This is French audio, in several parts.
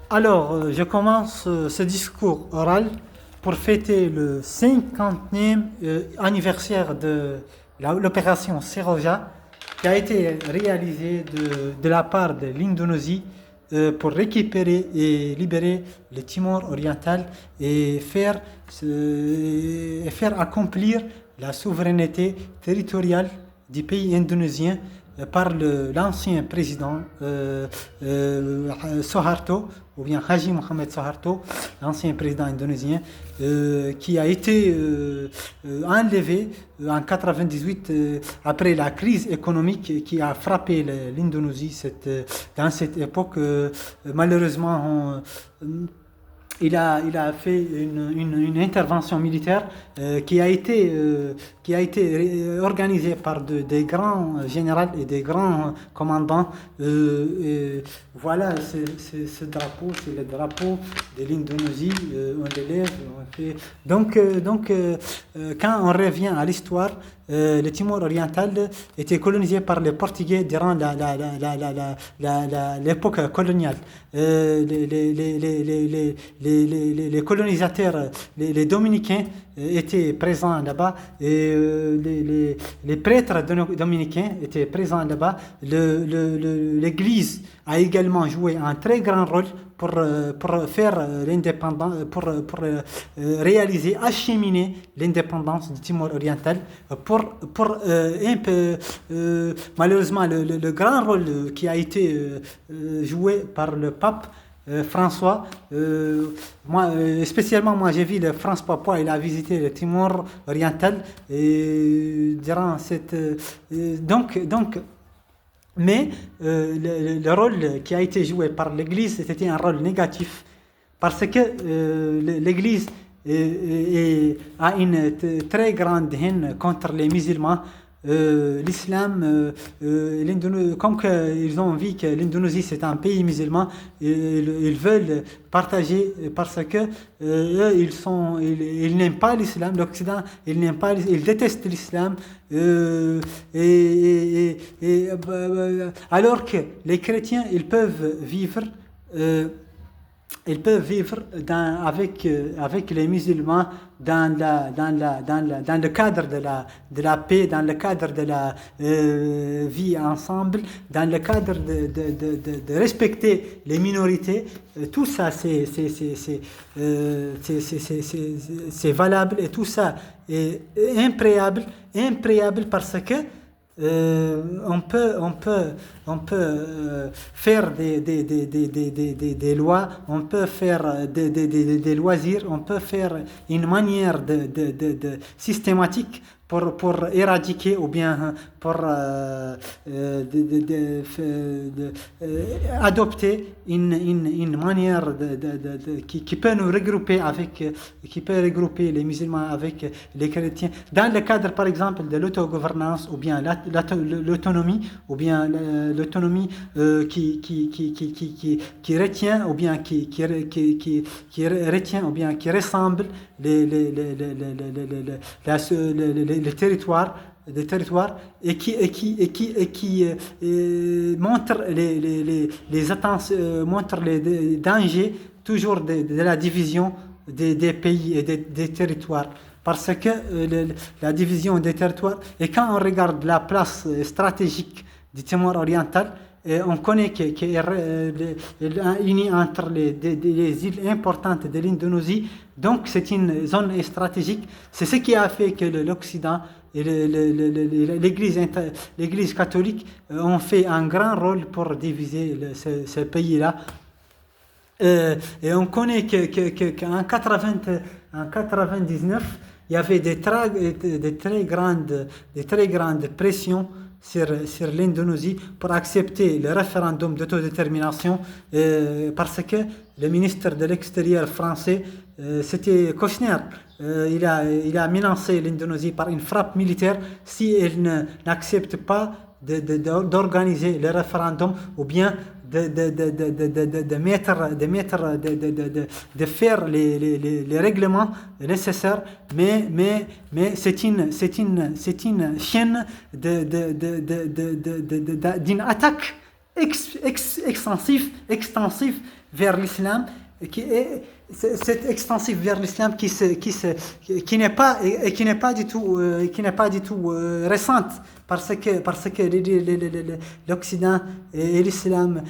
Alors, je commence ce discours oral pour fêter le 50e anniversaire de l'opération Seroja qui a été réalisée de la part de l'Indonésie pour récupérer et libérer le Timor oriental et faire accomplir la souveraineté territoriale du pays indonésien par l'ancien président Soeharto, ou bien Haji Mohamed Soeharto, l'ancien président indonésien, qui a été enlevé en 98 après la crise économique qui a frappé l'Indonésie dans cette époque. Malheureusement, il a fait une intervention militaire qui a été organisée par des grands généraux et des grands commandants. Voilà, ce drapeau, c'est le drapeau de l'Indonésie. On l'élève, on fait. Quand on revient à l'histoire, le Timor oriental était colonisé par les Portugais durant l'époque coloniale. Les colonisateurs, les Dominicains étaient présents là-bas, et les prêtres dominicains étaient présents là-bas. L'Église a également joué un très grand rôle pour faire l'indépendance, pour réaliser, acheminer l'indépendance du Timor oriental. Un peu, malheureusement, le grand rôle qui a été joué par le pape François. Spécialement moi j'ai vu le France Papua, il a visité le Timor oriental et durant cette mais le rôle qui a été joué par l'Église, c'était un rôle négatif parce que l'Église a une très grande haine contre les musulmans. L'islam, comme ils ont vu que l'Indonésie c'est un pays musulman, ils veulent partager parce que ils n'aiment pas l'islam. L'Occident, ils détestent l'islam. Alors que les chrétiens, ils peuvent vivre avec les musulmans dans le cadre de la paix, dans le cadre de la vie ensemble, dans le cadre de respecter les minorités. Tout ça, c'est valable, et tout ça est impréable parce que on peut faire des lois, on peut faire des loisirs, on peut faire une manière de systématique pour éradiquer, ou bien pour adopter une manière qui peut nous regrouper qui peut regrouper les musulmans avec les chrétiens dans le cadre, par exemple, de l'autogouvernance, ou bien l'autonomie, ou bien l'autonomie qui retient, ou bien qui retient, ou bien qui ressemble les territoires, et qui montre montre les dangers toujours de la division des pays et des territoires. Parce que la division des territoires, et quand on regarde la place stratégique du Timor oriental, on connaît qu'elle est unie entre les îles importantes de l'Indonésie. Donc c'est une zone stratégique. C'est ce qui a fait que l'Occident et l'Église catholique ont fait un grand rôle pour diviser ce pays-là. Et on connaît qu'en 99, il y avait des très grandes pressions sur l'Indonésie pour accepter le référendum d'autodétermination, parce que le ministre de l'Extérieur français, c'était Kouchner. Il a menacé l'Indonésie par une frappe militaire si elle n'accepte pas d'organiser le référendum, ou bien de faire les règlements nécessaires. Mais c'est une chaîne d'une attaque extensive vers l'islam, qui est cette extensif vers l'islam qui n'est pas du tout récente parce que l'Occident et l'islam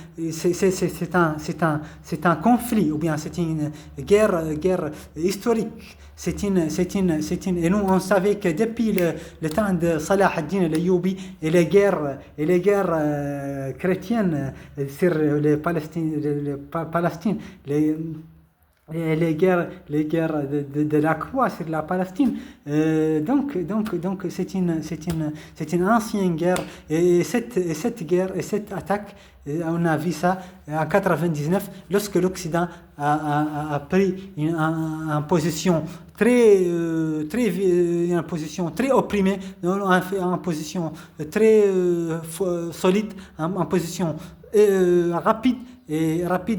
c'est un conflit ou bien c'est une guerre historique. Et nous on savait que depuis le temps de Salah ad-Din al-Ayyubi et les guerres chrétiennes sur les Palestine, les guerres de la croix sur la Palestine. Donc c'est une ancienne guerre et cette guerre et cette attaque, on a vu ça en 99 lorsque l'Occident a pris une position une position très opprimée, en position très solide, en position rapide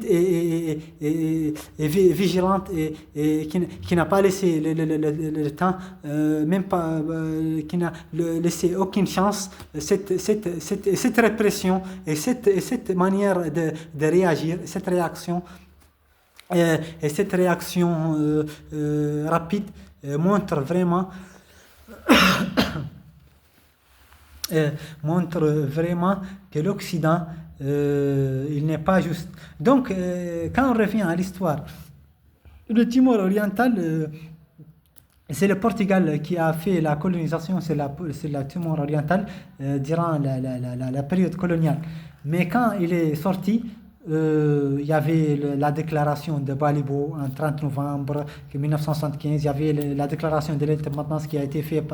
et vigilante et qui n'a pas laissé le temps, même pas, qui n'a laissé aucune chance, cette répression et cette manière de réagir, cette réaction rapide montre vraiment que l'Occident il n'est pas juste. Donc, quand on revient à l'histoire, le Timor oriental, c'est le Portugal qui a fait la colonisation sur la Timor orientale durant la période coloniale. Mais quand il est sorti, il y avait la déclaration de Balibo en 30 novembre 1975. Il y avait la déclaration de l'indépendance qui a été faite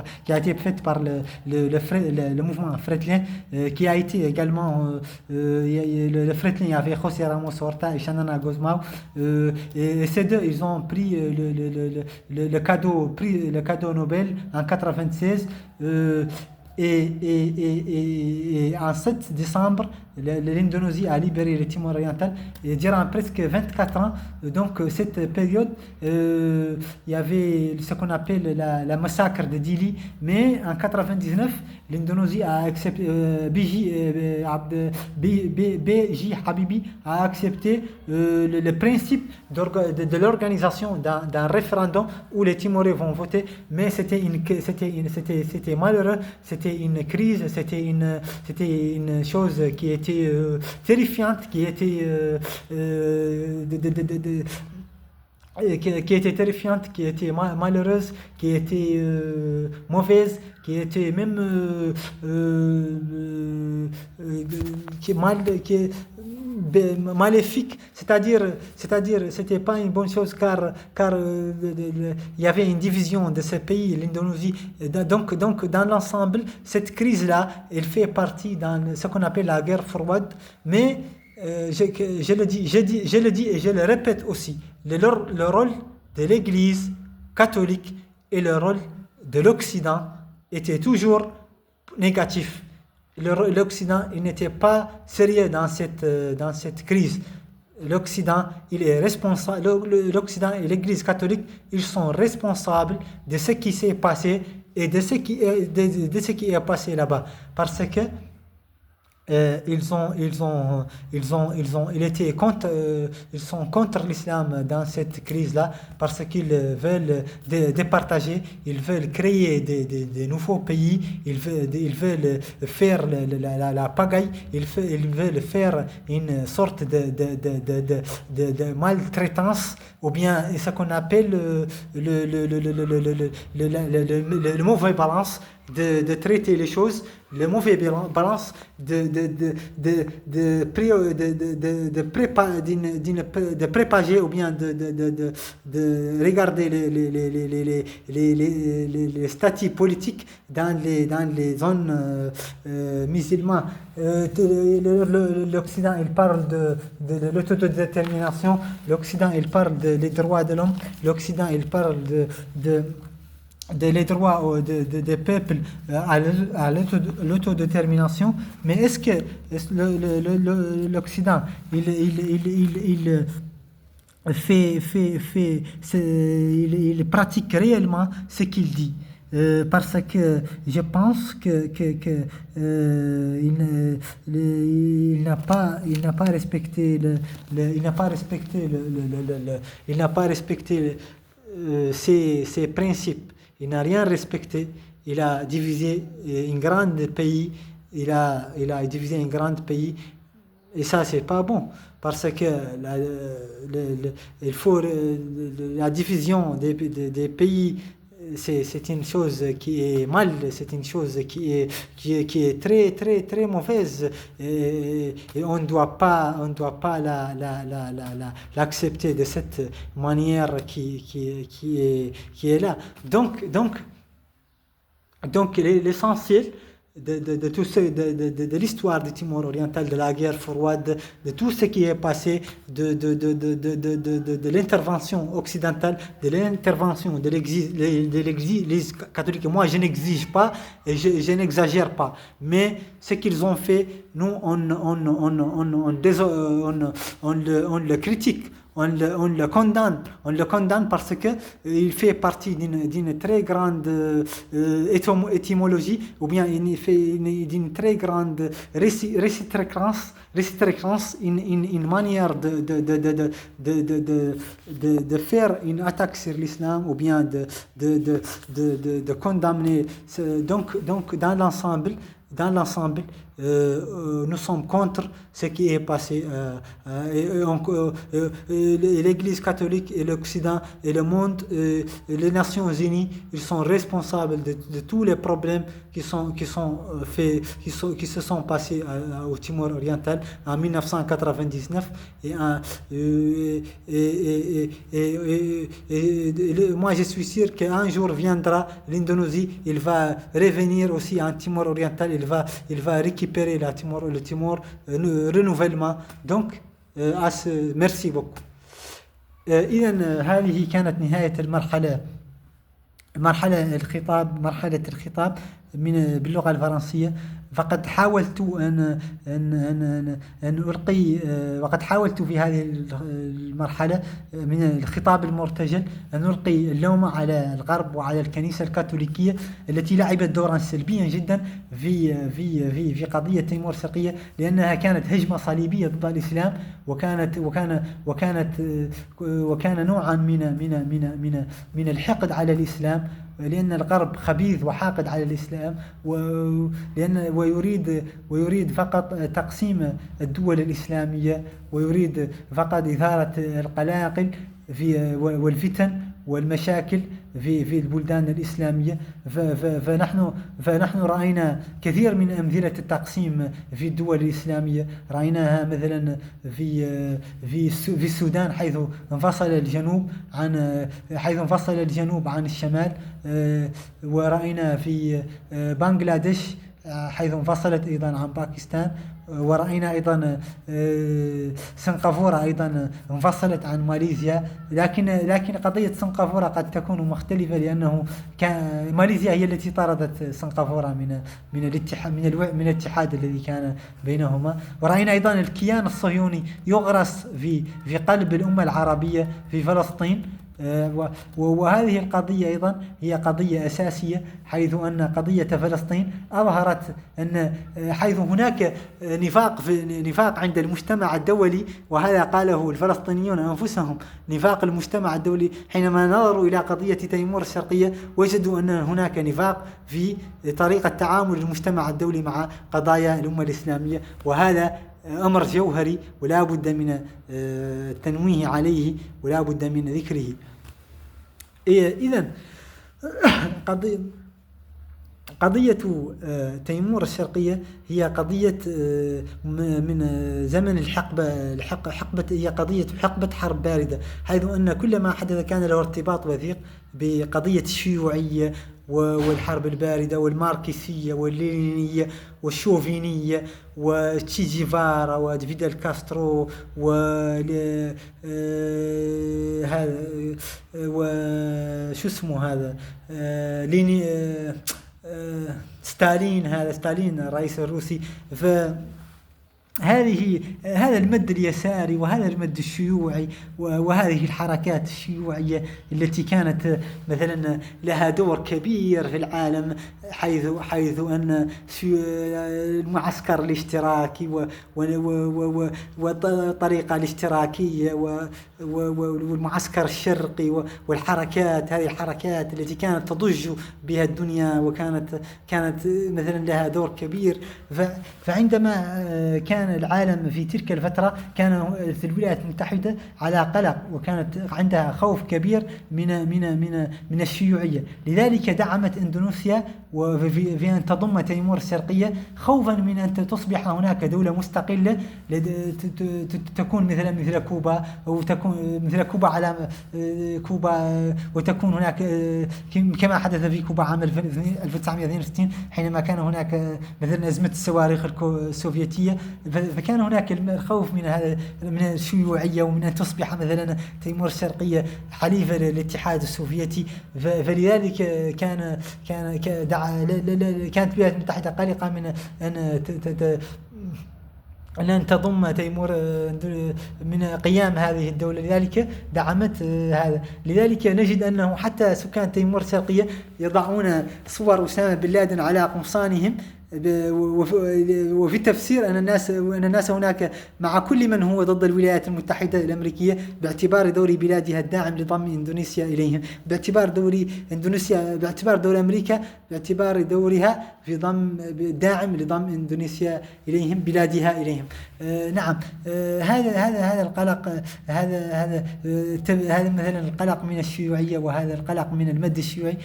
par le mouvement Fretilin, qui a été également le Fretilin. Il y avait José Ramos Horta et Xanana Gozmão, et ces deux ils ont pris le cadeau Nobel en 96. Et en 7 décembre, l'Indonésie a libéré le Timor oriental et durant presque 24 ans. Donc cette période, il y avait ce qu'on appelle la massacre de Dili, mais en 99, l'Indonésie a accepté, B.J. Habibie a accepté le principe de l'organisation d'un référendum où les Timorais vont voter, mais c'était malheureux, c'était une crise, c'était une chose qui était terrifiante, qui était terrifiante, qui était malheureuse, qui était mauvaise, qui était même maléfique, c'est-à-dire c'était pas une bonne chose car il y avait une division de ce pays, l'Indonésie. Donc dans l'ensemble, cette crise-là, elle fait partie dans ce qu'on appelle la guerre froide. Mais je le dis et je le répète aussi, le rôle de l'Église catholique et le rôle de l'Occident était toujours négatif. L'Occident, il n'était pas sérieux dans cette crise. L'Occident, il est responsable. L'Occident et l'Église catholique, ils sont responsables de ce qui s'est passé et de ce qui est passé là-bas, parce que ils sont contre l'islam dans cette crise-là, parce qu'ils veulent départager, ils veulent créer des nouveaux pays, ils veulent faire la pagaille, ils veulent faire une sorte de maltraitance, ou bien ce qu'on appelle le mauvais balance de traiter les choses, le mauvais balance de prépager ou bien de regarder les statuts politiques dans les zones musulmanes. L'Occident, il parle de l'autodétermination, l'Occident, il parle des droits de l'homme, l'Occident, il parle les droits des peuples à l'autodétermination. Mais est-ce que l'Occident il pratique réellement ce qu'il dit? parce que je pense il n'a pas respecté il n'a pas respecté il n'a pas respecté ses principes. Il n'a rien respecté. Il a divisé un grand pays. Il a divisé un grand pays. Et ça, c'est pas bon. Parce que il faut la division des pays, c'est une chose qui est mal, c'est une chose qui est très très très mauvaise, et on ne doit pas l'accepter de cette manière qui est là. Donc l'essentiel de tout de l'histoire du Timor oriental, de la guerre froide, de tout ce qui est passé, de l'intervention occidentale, de l'intervention de l'Église catholique. Moi, je n'exige pas et je n'exagère pas, mais ce qu'ils ont fait, nous, on le critique. On le condamne parce que il fait partie d'une très grande étymologie, ou bien il fait d'une très grande restrictions, une manière de faire une attaque sur l'islam, ou bien de condamner. Donc dans l'ensemble, nous sommes contre ce qui est passé. L'Église catholique et l'Occident et le monde, les Nations Unies, ils sont responsables de tous les problèmes qui se sont passés au Timor oriental en 1999. Moi, je suis sûr qu'un jour viendra l'Indonésie, il va revenir aussi en Timor oriental, il va récupérer le Timor renouvellement. Donc merci beaucoup. إذن هذه كانت نهاية مرحلة الخطاب باللغة الفرنسية. فقد حاولت أن ألقي، وقد حاولت في هذه المرحلة من الخطاب المرتجل أن ألقي اللوم على الغرب وعلى الكنيسة الكاثوليكية التي لعبت دورا سلبيا جدا في قضية تيمور الشرقية، لأنها كانت هجمة صليبية ضد الإسلام، وكان نوعا من الحقد على الإسلام، لأن الغرب خبيث وحاقد على الإسلام، ويريد فقط تقسيم الدول الإسلامية، ويريد فقط إثارة القلاقل والفتن والمشاكل في البلدان الإسلامية. فنحن رأينا كثير من أمثلة التقسيم في الدول الإسلامية. رأيناها مثلا في السودان، حيث انفصل الجنوب عن الشمال، ورأينا في بنغلاديش حيث انفصلت أيضا عن باكستان، ورأينا أيضا سنغافورة أيضا انفصلت عن ماليزيا. لكن قضية سنغافورة قد تكون مختلفة، لأنه ماليزيا هي التي طردت سنغافورة من الاتحاد الذي كان بينهما. ورأينا أيضا الكيان الصهيوني يغرس في قلب الأمة العربية في فلسطين، وهذه القضية أيضا هي قضية أساسية، حيث أن قضية فلسطين أظهرت أن حيث هناك نفاق عند المجتمع الدولي، وهذا قاله الفلسطينيون أنفسهم، نفاق المجتمع الدولي حينما نظروا إلى قضية تيمور الشرقية، وجدوا أن هناك نفاق في طريقة تعامل المجتمع الدولي مع قضايا الأمة الإسلامية، وهذا أمر جوهري ولا بد من التنويه عليه ولا بد من ذكره. إذن قضية تيمور الشرقية هي قضية من زمن الحقبة، هي قضية حقبة حرب باردة، حيث أن كل ما حدث كان له ارتباط وثيق بقضية الشيوعية والحرب الباردة والماركسية واللينية والشوفينية وتشي جيفارا وفيدال كاسترو وشو اسمه هذا ستالين الرئيس الروسي. هذا المد اليساري وهذا المد الشيوعي وهذه الحركات الشيوعية التي كانت مثلا لها دور كبير في العالم، حيث أن المعسكر الاشتراكي والطريقة الاشتراكية والمعسكر الشرقي والحركات، هذه الحركات التي كانت تضج بها الدنيا كانت مثلا لها دور كبير. فعندما كان العالم في تلك الفترة كان في الولايات المتحدة على قلق، وكانت عندها خوف كبير من الشيوعية، لذلك دعمت إندونيسيا وفي أن تضم تيمور الشرقية، خوفا من أن تصبح هناك دولة مستقلة تكون مثل كوبا، أو تكون مثل كوبا على كوبا، وتكون هناك كما حدث في كوبا عام 1962 حينما كان هناك مثلا أزمة الصواريخ السوفيتية. فكان هناك الخوف من الشيوعية، ومن أن تصبح مثلا تيمور الشرقية حليفة للاتحاد السوفيتي. فلذلك كانت الولايات المتحدة قلقة من أن تضم تيمور من قيام هذه الدولة، لذلك دعمت هذا. لذلك نجد أنه حتى سكان تيمور الشرقية يضعون صور أسامة بن لادن على قمصانهم، وفي التفسير أن الناس هناك مع كل من هو ضد الولايات المتحدة الأمريكية، باعتبار دور بلادها الداعم لضم إندونيسيا إليهم، باعتبار دور أمريكا باعتبار دورها في الداعم لضم إندونيسيا إليهم، بلادها إليهم. نعم، هذا القلق، هذا مثلا القلق من الشيوعية، وهذا القلق من المد الشيوعي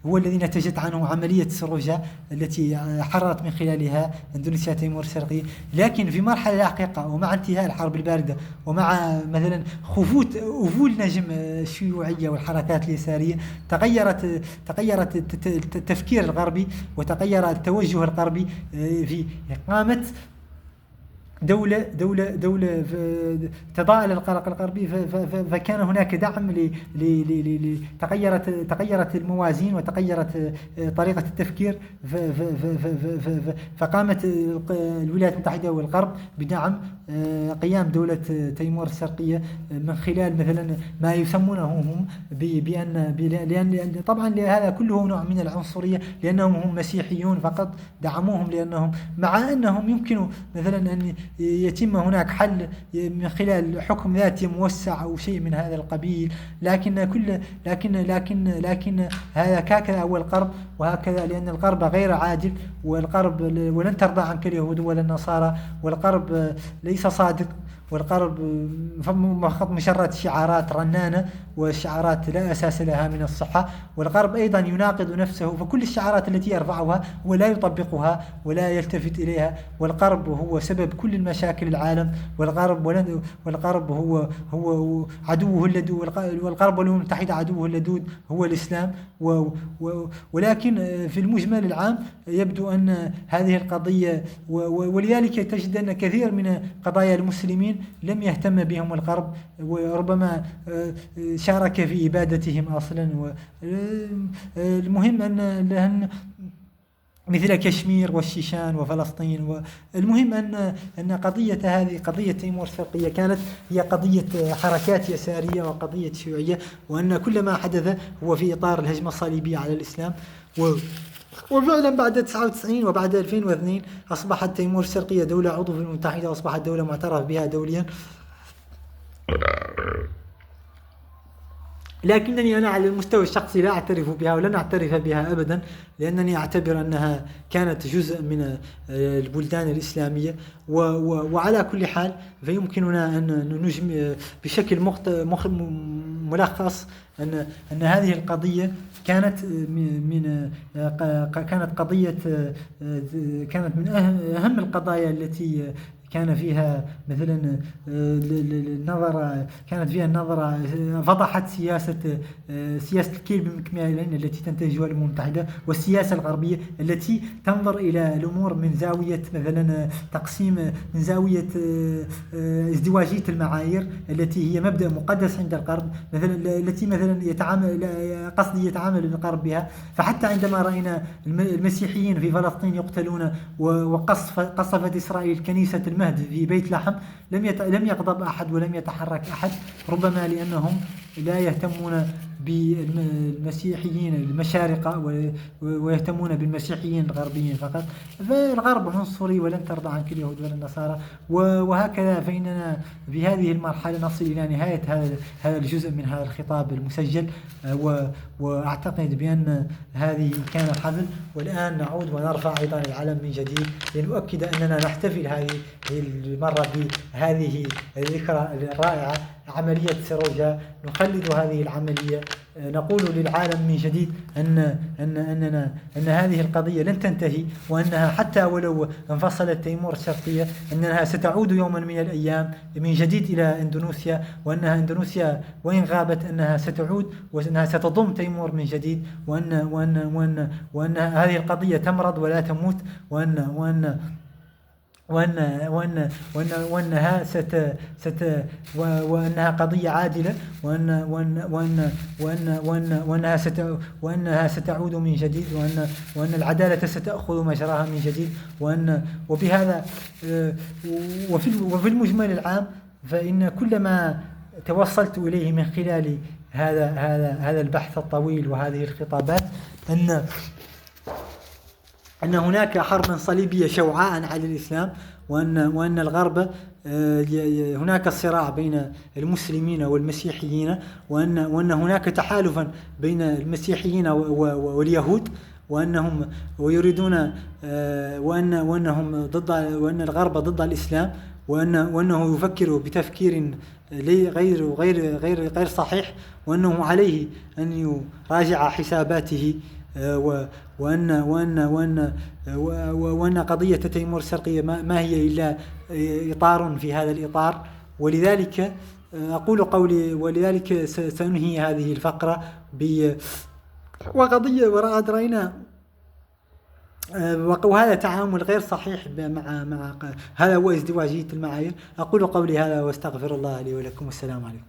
هو الذي نتجت عنه عملية سروجا التي حررت من خلالها إندونيسيا تيمور الشرقي. لكن في مرحلة لاحقة، ومع انتهاء الحرب الباردة، ومع مثلا أفول نجم الشيوعية والحركات اليسارية، تغيرت التفكير الغربي، وتغير التوجه الغربي في إقامة دولة تضاءل القلق الغربي. فكان هناك دعم تغيرت الموازين، وتغيرت طريقة التفكير. فقامت الولايات المتحدة والغرب بدعم قيام دولة تيمور الشرقية من خلال مثلا ما يسمونه هم لأن طبعا هذا كله نوع من العنصرية، لأنهم هم مسيحيون فقط دعموهم، لأنهم مع أنهم يمكن مثلا أن يتم هناك حل من خلال حكم ذاتي موسع أو شيء من هذا القبيل، لكن هذا هكذا هو الغرب، وهكذا لأن الغرب غير عادل، والغرب ولن ترضى عنك اليهود ولا النصارى، والغرب ليس صادق، والغرب فقط مجرد شعارات رنانة، وشعارات لا أساس لها من الصحة. والغرب أيضا يناقض نفسه، فكل الشعارات التي يرفعها هو لا يطبقها ولا يلتفت إليها. والغرب هو سبب كل المشاكل العالم، والغرب هو عدوه اللدود، والغرب والأمم المتحدة عدوه اللدود هو الإسلام. ولكن في المجمل العام يبدو أن هذه القضية، ولذلك تجد أن كثير من قضايا المسلمين لم يهتم بهم الغرب، وربما شارك في إبادتهم أصلا. المهم أن مثل كشمير والشيشان وفلسطين. المهم أن قضية تيمور الشرقية كانت هي قضية حركات يسارية وقضية شيوعية، وأن كل ما حدث هو في إطار الهجمة الصليبية على الإسلام. وفعلا بعد 99 وبعد 2002 أصبحت تيمور الشرقية دولة عضو في الأمم المتحدة، وأصبحت دولة معترف بها دوليا. لكنني أنا على المستوى الشخصي لا أعترف بها، ولن أعترف بها أبدا، لأنني أعتبر أنها كانت جزء من البلدان الإسلامية. وعلى كل حال فيمكننا أن نجمع بشكل ملخص أن هذه القضية كانت من أهم القضايا التي كان فيها مثلا النظرة فضحت سياسة الكيل بمكملين التي تنتهجها الأمم المتحدة، والسياسة الغربية التي تنظر إلى الأمور من زاوية مثلا تقسيم، من زاوية ازدواجية المعايير التي هي مبدأ مقدس عند الغرب، مثلا التي مثلا يتعامل الغرب بها. فحتى عندما رأينا المسيحيين في فلسطين يقتلون، وقصفت إسرائيل كنيسة المهد في بيت لحم لم يغضب أحد ولم يتحرك أحد، ربما لأنهم لا يهتمون بالمسيحيين المشارقة ويهتمون بالمسيحيين الغربيين فقط. فالغرب عنصري ولن ترضى عنك اليهود ولا النصارى، وهكذا. فإننا في هذه المرحلة نصل إلى نهاية هذا الجزء من هذا الخطاب المسجل، وأعتقد بأن هذه كان حفل، والآن نعود ونرفع أيضا العلم من جديد لنؤكد أننا نحتفل هذه المرة بهذه الذكرى الرائعة، عملية سروجا. نخلد هذه العملية، نقول للعالم من جديد أن هذه القضية لن تنتهي، وأنها حتى ولو انفصلت تيمور الشرقية أنها ستعود يوما من الأيام من جديد إلى إندونيسيا، وأنها إندونيسيا وإن غابت أنها ستعود، وأنها ستضم تيمور من جديد، وأن هذه القضية تمرض ولا تموت، وأنها قضية عادلة، وأنها ستعود من جديد، وأن العدالة ستأخذ مجراها من جديد، وبهذا وفي المجمل العام، فإن كل ما توصلت إليه من خلال هذا البحث الطويل وهذه الخطابات أن هناك حرب صليبية شوعاء على الإسلام، وأن الغرب هناك صراع بين المسلمين والمسيحيين، وأن هناك تحالفا بين المسيحيين واليهود، وأنهم ويريدون وأنهم وأن الغرب ضد الإسلام، وأنه يفكر بتفكير غير صحيح، وأنه عليه أن يراجع حساباته، وأن قضية تيمور الشرقية ما هي إلا إطار في هذا الإطار. ولذلك أقول قولي، ولذلك سأنهي هذه الفقرة وقضية رأينا، وهذا تعامل غير صحيح مع هذا هو ازدواجية المعايير. أقول قولي هذا واستغفر الله لي ولكم، والسلام عليكم.